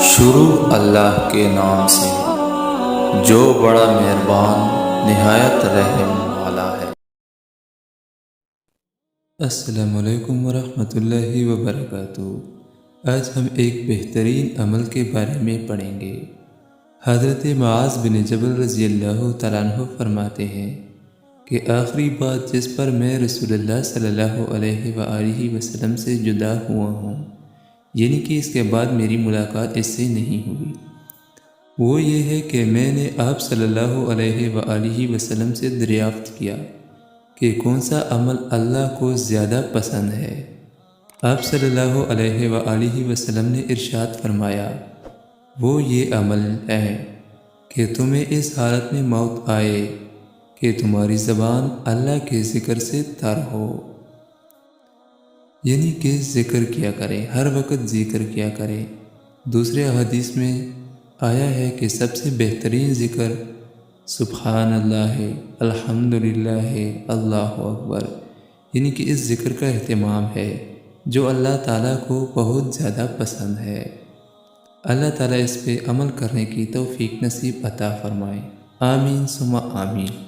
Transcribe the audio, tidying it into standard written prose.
شروع اللہ کے نام سے جو بڑا مہربان نہایت رحم والا ہے۔ السلام علیکم ورحمۃ اللہ وبرکاتہ۔ آج ہم ایک بہترین عمل کے بارے میں پڑھیں گے۔ حضرت معاذ بن جبل رضی اللہ تعالیٰ عنہ فرماتے ہیں کہ آخری بات جس پر میں رسول اللہ صلی اللہ علیہ وآلہ وسلم سے جدا ہوا ہوں، یعنی کہ اس کے بعد میری ملاقات اس سے نہیں ہوئی، وہ یہ ہے کہ میں نے آپ صلی اللہ علیہ وآلہ وسلم سے دریافت کیا کہ کون سا عمل اللہ کو زیادہ پسند ہے۔ آپ صلی اللہ علیہ وآلہ وسلم نے ارشاد فرمایا، وہ یہ عمل ہے کہ تمہیں اس حالت میں موت آئے کہ تمہاری زبان اللہ کے ذکر سے تر ہو، یعنی کہ ذکر کیا کرے، ہر وقت ذکر کیا کرے۔ دوسرے حدیث میں آیا ہے کہ سب سے بہترین ذکر سبحان اللہ ہے، الحمدللہ ہے، اللہ اکبر، یعنی کہ اس ذکر کا اہتمام ہے جو اللہ تعالیٰ کو بہت زیادہ پسند ہے۔ اللہ تعالیٰ اس پہ عمل کرنے کی توفیق نصیب عطا فرمائے، آمین ثم آمین۔